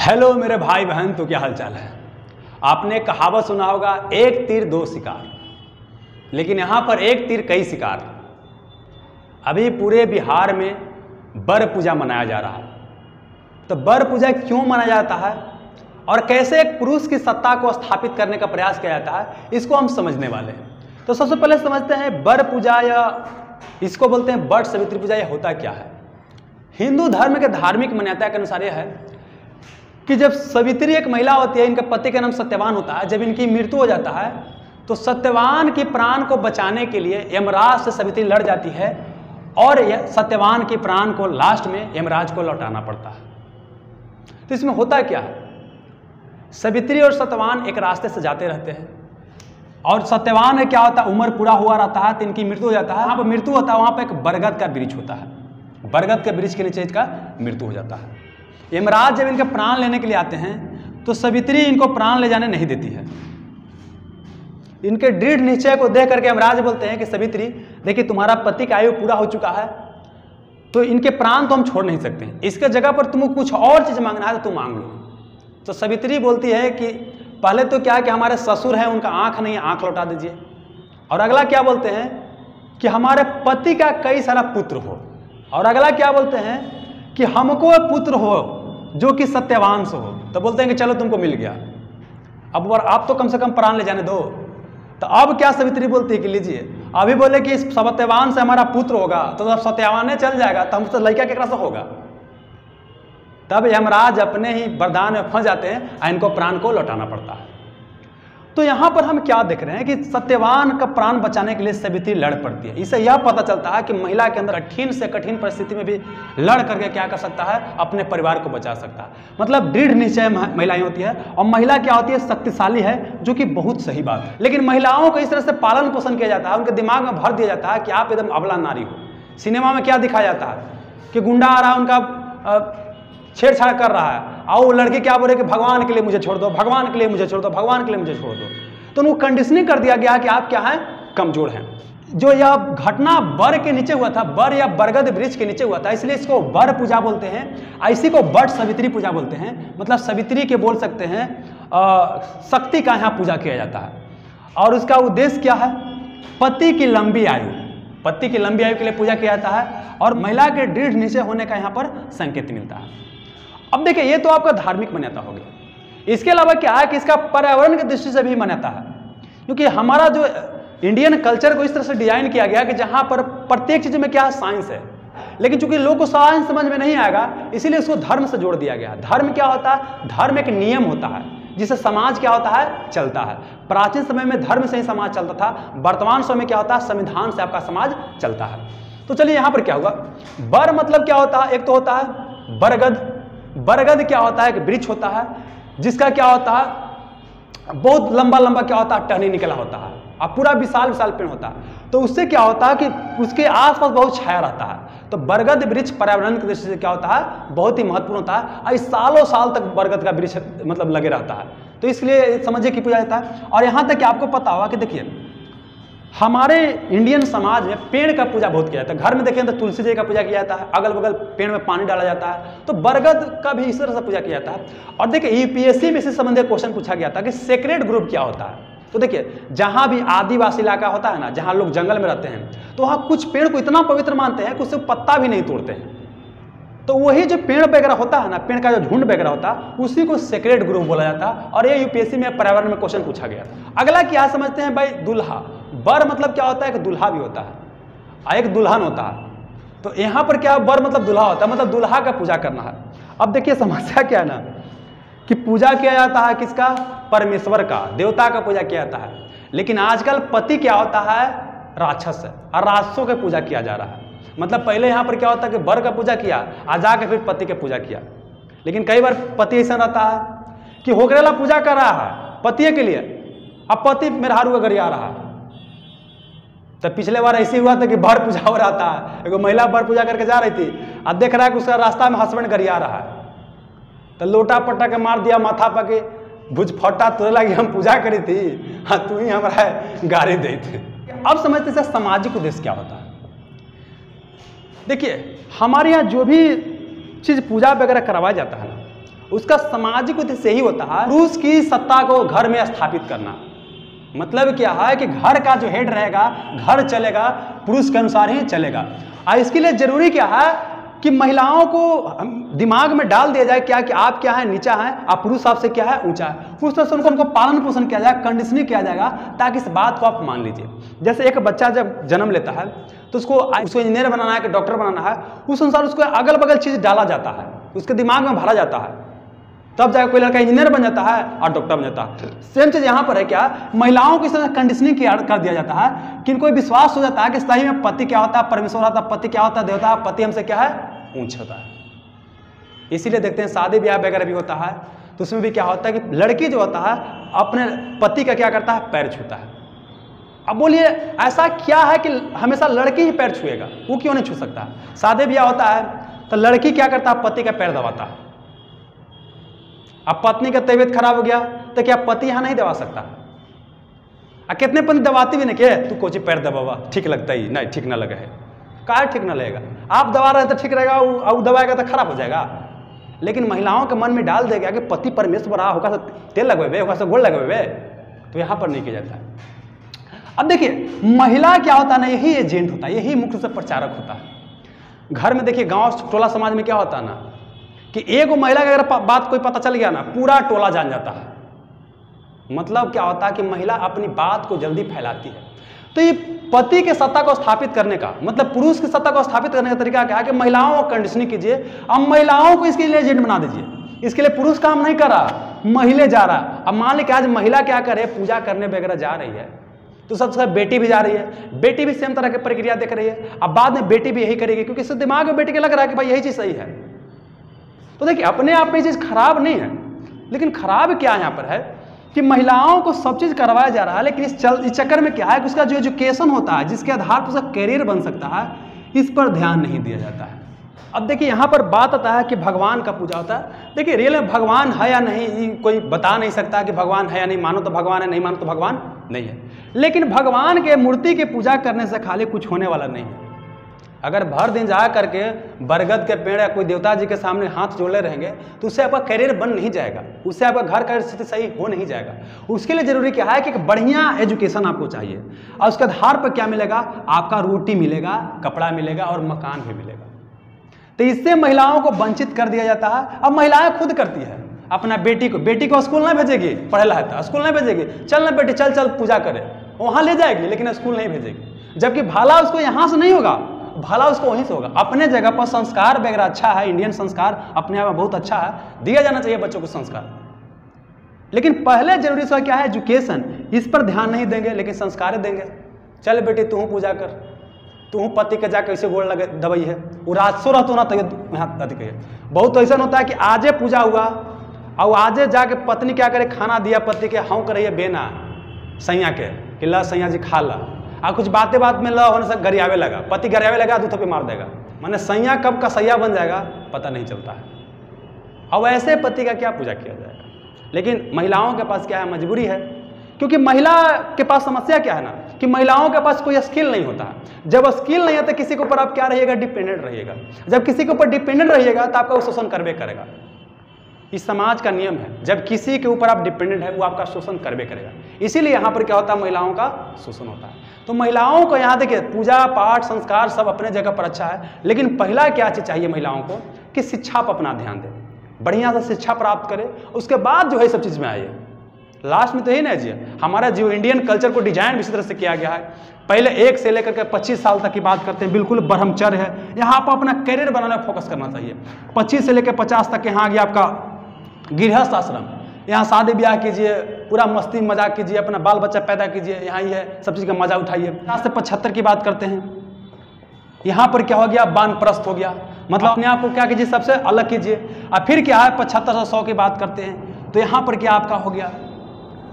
Hello मेरे भाई बहन, तो क्या हाल चाल है। आपने कहावत सुना होगा, एक तीर दो शिकार, लेकिन यहां पर एक तीर कई शिकार। अभी पूरे बिहार में बर पूजा मनाया जा रहा है। तो बर पूजा क्यों मनाया जाता है और कैसे एक पुरुष की सत्ता को स्थापित करने का प्रयास किया जाता है, इसको हम समझने वाले हैं। तो सबसे पहले समझते हैं बर पूजा, या इसको बोलते हैं वट सावित्री पूजा, यह होता क्या है। हिंदू धर्म के धार्मिक मान्यता के अनुसार यह है कि जब सावित्री एक महिला होती है, इनके पति का नाम सत्यवान होता है, जब इनकी मृत्यु हो जाता है तो सत्यवान की प्राण को बचाने के लिए यमराज से सावित्री लड़ जाती है और सत्यवान की प्राण को लास्ट में यमराज को लौटाना पड़ता है। तो इसमें होता क्या है, सावित्री और सत्यवान एक रास्ते से जाते रहते हैं और सत्यवान में क्या होता है, उम्र पूरा हुआ रहता है तो इनकी मृत्यु हो जाता है। वहाँ पर मृत्यु होता है, वहाँ पर एक बरगद का वृक्ष होता है, बरगद के वृक्ष के नीचे इसका मृत्यु हो जाता है। यमराज जब इनके प्राण लेने के लिए आते हैं तो सावित्री इनको प्राण ले जाने नहीं देती है। इनके दृढ़ निश्चय को देख करके यमराज बोलते हैं कि सावित्री देखिए, तुम्हारा पति का आयु पूरा हो चुका है तो इनके प्राण तो हम छोड़ नहीं सकते, इसके जगह पर तुमको कुछ और चीज मांगना है तो तुम मांग लो। तो सावित्री बोलती है कि पहले तो क्या है कि हमारे ससुर हैं, उनका आंख नहीं है, आंख लौटा दीजिए। और अगला क्या बोलते हैं कि हमारे पति का कई सारा पुत्र हो। और अगला क्या बोलते हैं कि हमको पुत्र हो जो कि सत्यवान से हो। तो बोलते हैं कि चलो तुमको मिल गया, अब आप तो कम से कम प्राण ले जाने दो। तो अब क्या सावित्री बोलती है कि लीजिए, अभी बोले कि इस सत्यवान से हमारा पुत्र होगा तो जब सत्यवान चल जाएगा तो हमसे लड़का केकरा से होगा। तब यमराज अपने ही वरदान में फंस जाते हैं और इनको प्राण को लौटाना पड़ता है। तो यहां पर हम क्या देख रहे हैं कि सत्यवान का प्राण बचाने के लिए सावित्री लड़ पड़ती है। इससे यह पता चलता है कि महिला के अंदर कठिन से कठिन परिस्थिति में भी लड़ करके क्या कर सकता है, अपने परिवार को बचा सकता है। मतलब दृढ़ निश्चय महिलाएं होती है और महिला क्या होती है, शक्तिशाली है, जो कि बहुत सही बात है। लेकिन महिलाओं को इस तरह से पालन पोषण किया जाता है, उनके दिमाग में भर दिया जाता है कि आप एकदम अबला नारी हो। सिनेमा में क्या दिखाया जाता है कि गुंडा आ रहा है, उनका छेड़छाड़ कर रहा है और वो लड़के क्या बोल रहे कि भगवान के लिए मुझे छोड़ दो, भगवान के लिए मुझे छोड़ दो, भगवान के लिए मुझे छोड़ दो। तो उनको कंडीशनिंग कर दिया गया कि आप क्या हैं, कमजोर हैं। जो यह घटना बर के नीचे हुआ था, बर या बरगद वृक्ष के नीचे हुआ था, इसलिए इसको बर पूजा बोलते हैं। इसी को वट सावित्री पूजा बोलते हैं। मतलब सावित्री के बोल सकते हैं शक्ति का यहाँ पूजा किया जाता है। और उसका उद्देश्य क्या है, पति की लंबी आयु, पति की लंबी आयु के लिए पूजा किया जाता है और महिला के दृढ़ निश्चय होने का यहाँ पर संकेत मिलता है। अब देखिए, ये तो आपका धार्मिक मान्यता हो गया। इसके अलावा क्या है कि इसका पर्यावरण की दृष्टि से भी मान्यता है, क्योंकि हमारा जो इंडियन कल्चर को इस तरह से डिजाइन किया गया कि जहां पर प्रत्येक चीज में क्या है, साइंस है। लेकिन चूंकि लोगों को साइंस समझ में नहीं आएगा, इसीलिए इसको धर्म से जोड़ दिया गया। धर्म क्या होता है, धर्म एक नियम होता है जिससे समाज क्या होता है, चलता है। प्राचीन समय में धर्म से ही समाज चलता था, वर्तमान समय में क्या होता है, संविधान से आपका समाज चलता है। तो चलिए यहां पर क्या हुआ, बर मतलब क्या होता है, एक तो होता है बरगद। बरगद क्या होता है, एक वृक्ष होता है जिसका क्या होता है, बहुत लंबा लंबा क्या होता है, टहनी निकला होता है और पूरा विशाल विशाल पेड़ होता है। तो उससे क्या होता है कि उसके आसपास बहुत छाया रहता है। तो बरगद वृक्ष पर्यावरण की दृष्टि से क्या होता है, बहुत ही महत्वपूर्ण होता है और सालों साल तक बरगद का वृक्ष मतलब लगे रहता है। तो इसलिए समझिए कि पूजा जाता है। और यहाँ तक कि आपको पता होगा कि देखिए, हमारे इंडियन समाज में पेड़ का पूजा बहुत किया जाता है। घर में देखिए तो तुलसी जी का पूजा किया जाता है, अगल बगल पेड़ में पानी डाला जाता है। तो बरगद का भी इस तरह से पूजा किया जाता है। और देखिए, यूपीएससी में इससे संबंधित क्वेश्चन पूछा गया था कि सेक्रेड ग्रुप क्या होता है। तो देखिए, जहां भी आदिवासी इलाका होता है ना, जहां लोग जंगल में रहते हैं, तो वहां कुछ पेड़ को इतना पवित्र मानते हैं कि उससे पत्ता भी नहीं तोड़ते हैं। तो वही जो पेड़ वगैरह होता है ना, पेड़ का जो झुंड वगैरह होता है, उसी को सेक्रेड ग्रुप बोला जाता है। और ये यूपीएससी में पर्यावरण में क्वेश्चन पूछा गया। अगला क्या समझते हैं भाई, दुल्हा। बर मतलब क्या होता है, कि दुल्हा भी होता है और एक दुल्हन होता है। तो यहाँ पर क्या बर मतलब दुल्हा होता है, मतलब दुल्हा का पूजा करना है। अब देखिए समस्या क्या है ना, कि पूजा किया जाता है किसका, परमेश्वर का, देवता का पूजा किया जाता है। लेकिन आजकल पति क्या होता है, राक्षस है और राक्षसों की पूजा किया जा रहा है। मतलब पहले यहाँ पर क्या होता है कि बर का पूजा किया, आज जाके फिर पति की पूजा किया। लेकिन कई बार पति ऐसा रहता है कि होकरेला पूजा कर रहा है पति के लिए, अब पति मेहरारू का गरिया रहा है। तो पिछले बार ऐसे हुआ था कि बर पूजा हो रहा था, एक महिला बर पूजा करके जा रही थी, अब देख रहा है कि उसका रास्ता में हस्बैंड गरिया रहा है। तो लोटा पट्टा के मार दिया माथा पर के, भुज फटा तुरे लगी, हम पूजा करी थी, हाँ तू ही हमारा गाड़ी दे थे। अब समझते हैं सामाजिक उद्देश्य क्या होता है। देखिए, हमारे यहाँ जो भी चीज़ पूजा वगैरह करवाया जाता है ना, उसका सामाजिक उद्देश्य यही होता है पुरुष की सत्ता को घर में स्थापित करना। मतलब क्या है कि घर का जो हेड रहेगा, घर चलेगा पुरुष के अनुसार ही चलेगा। और इसके लिए जरूरी क्या है कि महिलाओं को दिमाग में डाल दिया जाए क्या कि आप क्या है, नीचा है, आप पुरुष आपसे क्या है, ऊंचा है। उस तरह से उनको पालन पोषण किया जाएगा, कंडीशनिंग किया जाएगा, ताकि इस बात को आप मान लीजिए। जैसे एक बच्चा जब जन्म लेता है तो उसको इंजीनियर बनाना है कि डॉक्टर बनाना है, उस अनुसार उसको अगल बगल चीज डाला जाता है, उसके दिमाग में भरा जाता है, तब जाकर कोई लड़का इंजीनियर बन जाता है और डॉक्टर बन जाता है। सेम चीज यहाँ पर है क्या, महिलाओं को इस तरह कंडीशनिंग कर दिया जाता है कि इनको विश्वास हो जाता है कि सही में पति क्या होता है, परमेश्वर होता है, पति क्या होता है, देवता, पति हमसे क्या है, ऊंच होता है। इसीलिए देखते हैं शादी ब्याह वगैरह भी होता है तो उसमें भी क्या होता है कि लड़की जो होता है अपने पति का क्या करता है, पैर छूता है। अब बोलिए ऐसा क्या है कि हमेशा लड़की ही पैर छुएगा, वो क्यों नहीं छू सकता? शादी ब्याह होता है तो लड़की क्या करता है, पति का पैर दबाता है। अब पत्नी का तबीयत खराब हो गया तो क्या पति यहां नहीं दबा सकता? कितने पति दबाती भी नहीं के तू कोची पैर दबावा, ठीक लगता ही नहीं, ठीक ना लगे है, क्या ठीक ना लगेगा? आप दबा रहे तो ठीक रहेगा, और दबाएगा तो खराब हो जाएगा। लेकिन महिलाओं के मन में डाल देगा कि पति परमेश्वर होगा, तेल लगवे होगा, गोड़ लगवे, तो यहां पर नहीं किया जाता है। अब देखिए महिला क्या होता है ना, यही एजेंट होता है, यही मुख्य रूप से प्रचारक होता है। घर में देखिए गांव टोला समाज में क्या होता है ना कि एक महिला का अगर बात कोई पता चल गया ना, पूरा टोला जान जाता है। मतलब क्या होता है कि महिला अपनी बात को जल्दी फैलाती है। तो ये पति के सत्ता को स्थापित करने का मतलब पुरुष की सत्ता को स्थापित करने का तरीका क्या है कि महिलाओं को कंडीशनिंग कीजिए, अब महिलाओं को इसके लिए एजेंट बना दीजिए। इसके लिए पुरुष काम नहीं कर रहा, महिला जा रहा। अब मान लीजिए आज महिला क्या करे, पूजा करने वगैरह जा रही है तो सबसे बेटी भी जा रही है, बेटी भी सेम तरह की प्रक्रिया देख रही है। अब बाद में बेटी भी यही करेगी क्योंकि इससे दिमाग में बेटी के लग रहा है कि भाई यही चीज सही है। तो देखिए अपने आप में ये चीज खराब नहीं है, लेकिन खराब क्या यहाँ पर है कि महिलाओं को सब चीज करवाया जा रहा है, लेकिन इस चक्कर में क्या है कि उसका जो एजुकेशन होता है, जिसके आधार पर उसका करियर बन सकता है, इस पर ध्यान नहीं दिया जाता है। अब देखिए यहाँ पर बात आता है कि भगवान का पूजा होता है। देखिए रियल में भगवान है या नहीं कोई बता नहीं सकता कि भगवान है या नहीं, मानो तो भगवान है, नहीं मानो तो भगवान नहीं है। लेकिन भगवान के मूर्ति की पूजा करने से खाली कुछ होने वाला नहीं है। अगर भर दिन जा करके बरगद के पेड़ या कोई देवता जी के सामने हाथ जोड़े रहेंगे तो उससे आपका करियर बन नहीं जाएगा, उससे आपका घर का स्थिति सही हो नहीं जाएगा। उसके लिए जरूरी क्या है कि बढ़िया एजुकेशन आपको चाहिए, और उसके आधार पर क्या मिलेगा, आपका रोटी मिलेगा, कपड़ा मिलेगा और मकान भी मिलेगा। तो इससे महिलाओं को वंचित कर दिया जाता है। अब महिलाएं खुद करती है अपना बेटी को स्कूल नहीं भेजेगी, पढ़ेला है तो स्कूल नहीं भेजेगी, चल ना बेटी चल पूजा करे, वहां ले जाएगी लेकिन स्कूल नहीं भेजेगी। जबकि भला उसको यहां से नहीं होगा, भला उसको वहीं से होगा। अपने जगह पर संस्कार वगैरह अच्छा है, इंडियन संस्कार अपने आप में बहुत अच्छा है, दिया जाना चाहिए बच्चों को संस्कार। लेकिन पहले जरूरी सा क्या है, एजुकेशन। इस पर ध्यान नहीं देंगे लेकिन संस्कार देंगे। चल बेटी तू पूजा कर, तू पति के जाकर कैसे गोड़ लगे दवाई है, वो राजसो रहतो ना तो यहाँ अधिक है। बहुत तो ऐसा होता है कि आजे पूजा हुआ और आजे जाके पत्नी क्या करे, खाना दिया पति के, हाँ करे बेना सैया के कि ला सैया जी खा ला, और कुछ बातें बात में ला होने से गरियावे लगा, पति गरियावे लगा दूध पे मार देगा। माने सैया कब का सैया बन जाएगा पता नहीं चलता है। अब ऐसे पति का क्या पूजा किया जाएगा। लेकिन महिलाओं के पास क्या है, मजबूरी है, क्योंकि महिला के पास समस्या क्या है ना कि महिलाओं के पास कोई स्किल नहीं होता। जब स्किल नहीं है तो किसी के ऊपर आप क्या रहिएगा, डिपेंडेंट रहिएगा। जब किसी के ऊपर डिपेंडेंट रहिएगा तो आपका वो शोषण करवे करेगा। इस समाज का नियम है, जब किसी के ऊपर आप डिपेंडेंट है वो आपका शोषण करवे करेगा। इसीलिए यहाँ पर क्या होता है, महिलाओं का शोषण होता है। तो महिलाओं को यहाँ देखिए पूजा पाठ संस्कार सब अपने जगह पर अच्छा है, लेकिन पहला क्या चीज चाहिए महिलाओं को कि शिक्षा पर अपना ध्यान दें, बढ़िया से शिक्षा प्राप्त करें, उसके बाद जो है सब चीज में आइए। लास्ट में तो यही ना जी, हमारा जो इंडियन कल्चर को डिजाइन भी इसी तरह से किया गया है। पहले 1 से लेकर के 25 साल तक की बात करते हैं, बिल्कुल ब्रह्मचर्य है। यहाँ पर अपना करियर बनाने में फोकस करना चाहिए। 25 से लेकर 50 तक यहाँ आ गया आपका गृहस्थ आश्रम, यहाँ शादी ब्याह कीजिए, पूरा मस्ती मजाक कीजिए, अपना बाल बच्चा पैदा कीजिए, यहाँ ही है, सब चीज़ का मजा उठाइए। 50 से 75 की बात करते हैं, यहाँ पर क्या हो गया, वानप्रस्थ हो गया, मतलब अपने आप को क्या कीजिए, सबसे अलग कीजिए। और फिर क्या है 75 से 100 की बात करते हैं, तो यहाँ पर क्या आपका हो गया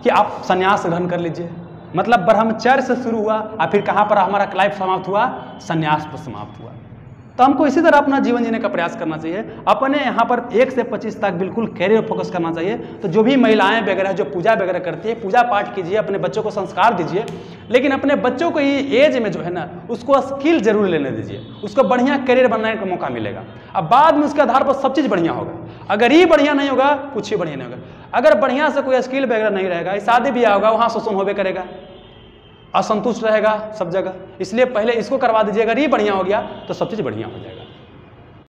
कि आप संन्यास ग्रहण कर लीजिए। मतलब ब्रह्मचर्य से शुरू हुआ और फिर कहाँ पर हमारा लाइफ समाप्त हुआ, संन्यास पर समाप्त हुआ। तो हमको इसी तरह अपना जीवन जीने का प्रयास करना चाहिए। अपने यहाँ पर 1 से 25 तक बिल्कुल कैरियर फोकस करना चाहिए। तो जो भी महिलाएं वगैरह जो पूजा वगैरह करती है, पूजा पाठ कीजिए, अपने बच्चों को संस्कार दीजिए, लेकिन अपने बच्चों को ये एज में जो है ना उसको स्किल जरूर लेने दीजिए, उसको बढ़िया कैरियर बनाने का मौका मिलेगा। अब बाद में उसके आधार पर सब चीज़ बढ़िया होगा। अगर ये बढ़िया नहीं होगा, कुछ ही बढ़िया नहीं होगा। अगर बढ़िया से कोई स्किल वगैरह नहीं रहेगा, शादी ब्याह होगा, वहाँ शोषण होबे करेगा, असंतुष्ट रहेगा सब जगह। इसलिए पहले इसको करवा दीजिए। अगर ये बढ़िया हो गया तो सब चीज़ बढ़िया हो जाएगा।